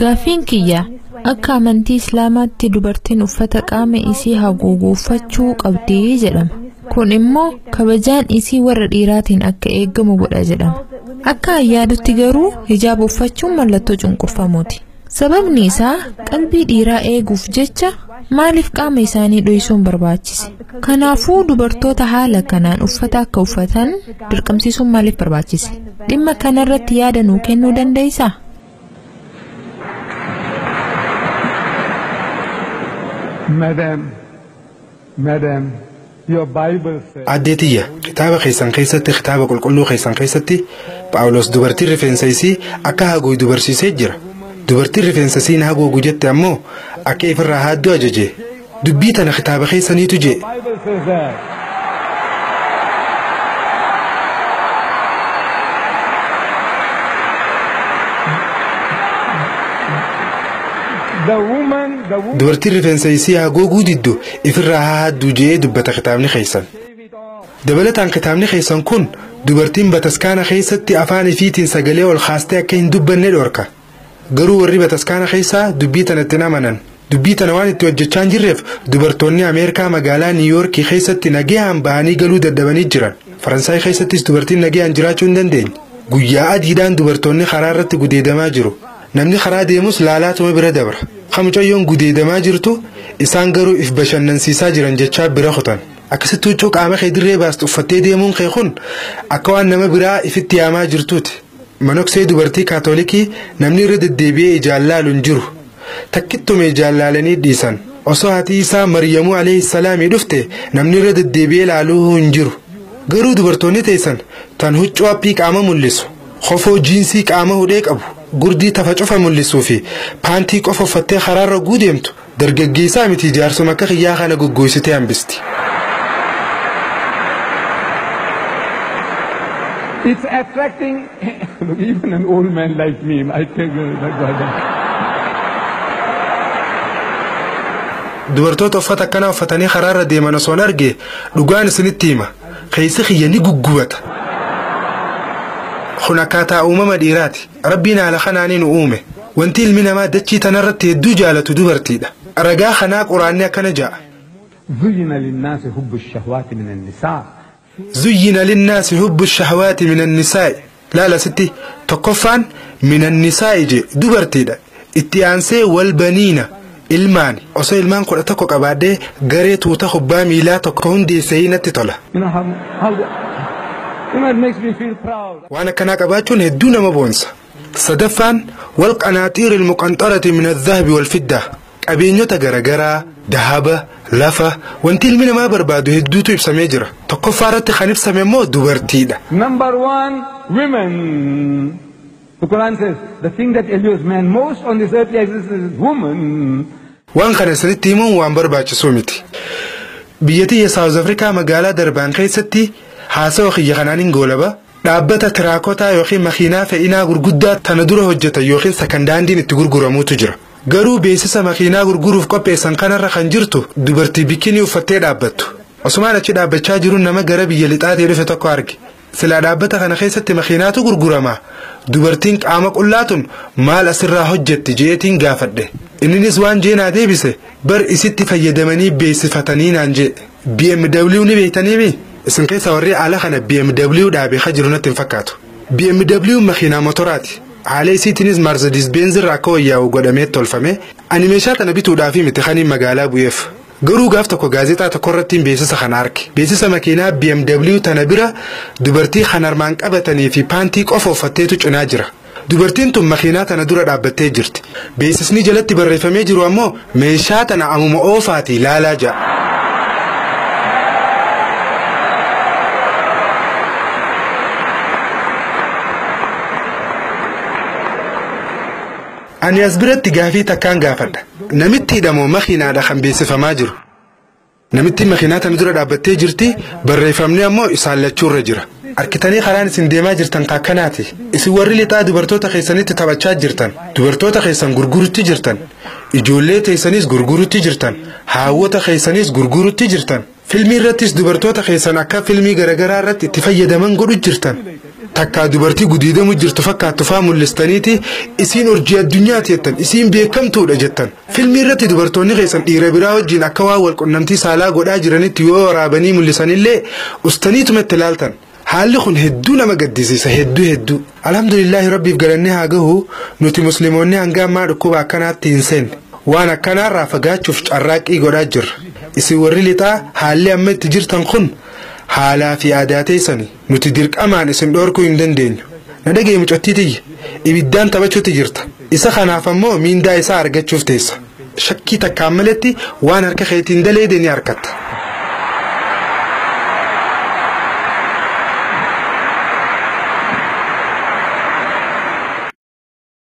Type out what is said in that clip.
Gaafiin kiyya akka amantii Islaamaatti dubartiin uffata qaama isii haguuguuffachuu qabdi jedhama. Kun immoo kabajaan isii warra dhiiraatiin akka eegamu godha jedhama. Akka yaadutti garuu hijaaba uffachuun mallattoo cunqurfamuuti. Sababni isaa qalbii dhiiraa eeguuf jecha maaliif qaama isaanii dhoysuun barbaachise? Kanaafuu dubartoota haala kanaan uffata akka uffatan dirqamsiisuun maaliif barbaachise? Dhimma kanarratti yaada nuu kennuu dandeessaa? Madam, your Bible says. Addeetiyya kitaaba keessan keessatti kitaaba qulqulluu keessan keessatti Phaawulos dubartii rifeensa isii akka haguugu barsiisee jira. Dubartiin rifeensa isii haguugu jette ammoo akka ifirraa haaddu ajaje. Dubbii tana kitaaba keessaniitu jee. Dubartiin rifeensa isii haguuguu diddu ifirraa haaddu jee dubbata kitaabni keessan. Dabalataan kitaabni keessan kun dubartiin bataskaana keessatti afaan ifiitiin sagalee ol kaastee akka hin dubbanne dhorka. Garuu warri bataskaana keessaa dubbii tanatti amanan. Dubbii tana waan itti hojjechaa jirreef dubartoonni Ameerikaa magaalaa Niiwuyoorkii keessatti nagaan bahanii galuu dadhabanii jiran. Faransaay keessattis dubartiin nagaan jiraachuu hin dandeenye. Guyyaa adiidhaan dubartoonni karaa irratti gudeedamaa jiru. Namni karaa deemus laalaatuma bira dabra. Mucayyoon gudeedamaa jirtu isaan garuu if bashannansiisaa jiran jechaa bira kutan. Akkasitti huccuu qaama kee dirree baastu uffattee deemuun kee kun akka waan nama biraa ifitti yaamaa jirtuuti. Manoksee dubartii kaatoolikii namni irra deddeebi'ee ijaan laalu hin jiru. Takkittume ijaan laalanii dhiisan. Osoo haati isaa Maryamuu alayhi salaamii dhufte namni irra deddeebi'ee laaluu hin jiru. Garuu dubartoonni teessan tan huccuu haphii qaama mul'isu. Kofoo jiinsii qaama hudhee qabu. Gurdii tafa cufa mul'isuu fi paantii qofa uffattee karaarra gudeemtu dargaggeessaa miti jaarsuma akka xiyyaa kana goggoysitee hambisti. It's attracting even an old man like me. I tell you that. Dubartoota uffata akkana uffatanii karaarra deeman osoo arge dhugaan isinitti hima. Keessi xiyya ni guggubata. Akkaataa uumama dhiiraati. Rabbiin haala kanaaniin uume. Wanti ilmi namaa dachii tanarratti hedduu jaalatu dubartiidha. Ragaa kanaa quraanni akkana ja'a. Zuyyina linnaasi hubbu shahawaati minan nisaa'i. Laala sitti tokkoffaan minan nisaa'i je dubartiidha. Itti aansee wal baniina ilmaani. Osoo ilmaan 11 qabaadhee garee tuuta kubbaa miilaa tokko hundeessee natti tola. It makes me feel proud. وانا كان قباچون هدو نما بونسا. صدفان والقناطير المقنطرة من الذهب والفضة. قبينيوتا غرغرا ذهب لفا وانتي من ما بربادو هدو تو يبسمي جرا. تقفارت خنيف سمي مو دوبرتيدا. Number 1, women. The Quran says the thing that allures man most on this earthly existence is woman. وان كان سنتيمون وان برباچ سوميتي. بيتي ساوث افريكا مغالا دربان كيستي haasoo xiyya kanaanin goolaba dhaabbata tiraakotaa yookiin makiinaa fe'inaa gurguddaa tana dura hojjeta yookiin sakandaandiin itti gurguramuutu jira. Garuu beeksisa makiinaa gurguruuf qopheessan kanarra kan jirtu dubartii bikinii uffattee dhaabbattu. Osumaan achi dhaabbachaa jiruun nama gara biyya lixaatii dhufe tokko arge. Silaa dhaabbata kana keessatti makiinaatu gurgurama. Dubartiin qaama qullaatun maal asirraa hojjetti jeetiin gaafadhe. Inninis waan jeenaa deebise bar isitti fayyadamanii beeksifatanii naan jee. BMW ni beektaniimi? Isin keessa warri ala kana BMW dhaabee jiruunatti hin fakkaatu. BMW makiinaa motoraati. Haala isiitiinis Mercedes Benz irraa akka wayyaa'u godhamee tolfame animeeshaa tana bituudhaaf miti kaniin magaalaa bu'eef. Garuu gaaf tokko gaazexaa tokko irratti beeksisa kana arge. Beeksisa makiinaa BMW tana bira dubartii kanarmaan qabatanii fi paantii qofa uffatteetu cinaa jira. Dubartiin tun makiinaa tana dura dhaabbattee jirti. Beeksisni jalatti barreeffamee jiru ammoo meeshaa tana amuma oofaati ilaalaa ja'a. Ani asbiratti gaafii takkaan gaafadha. Namitti hidhamoo makiinaadha kan beeksifamaa jiru. Namitti makiinaa tana dura dhaabbattee jirti barreeffamni ammoo isaan lachuurra jira. Arkitanii karaan isin deemaa jirtan kakkanaati. Isin warri lixaa dubartoota keessanitti taphachaa jirtan. Dubartoota keessan gurgurutti jirtan. Ijoollee teessanis gurgurutti jirtan. Haawwota keessanis gurgurutti jirtan. Filmii irrattis dubartoota keessan akka filmii garagaraa irratti itti fayyadaman godhu jirtan. takkaa dubartii gudiidamu jirtu fakkaattu faa mul'istaniiti isiin urjii addunyaati jettan isiin beekamtuudha jettan filmii irratti dubartoonni keessan dhiira biraa wajjin akka waa wal qunnamtii saalaa godhaa jiranitti yoo waraabanii mul'isanillee ustaniitumatti ilaaltan haalli kun hedduu nama gaddisiisa hedduu alhamdulillahi rabbiif galannee haa gahu nuti musliimoonni hanga ammaa dhukkuba akkanaatti hin seenne waan akkanaarraa fagaachuuf carraaqqii godhaa jirra isin warri lixaa haalli amma itti jirtan kun haalaa fi aadaa teessani nuti dirqamaan isin dhorkuu hin dandeenyu na dhagee mucattii tiyya ibiddaan taphachuutti jirta isa kanaaf ammoo miindaa isaa argachuuf teessa shakkii takkaan maletti waan harka keetiin daleede ni argatta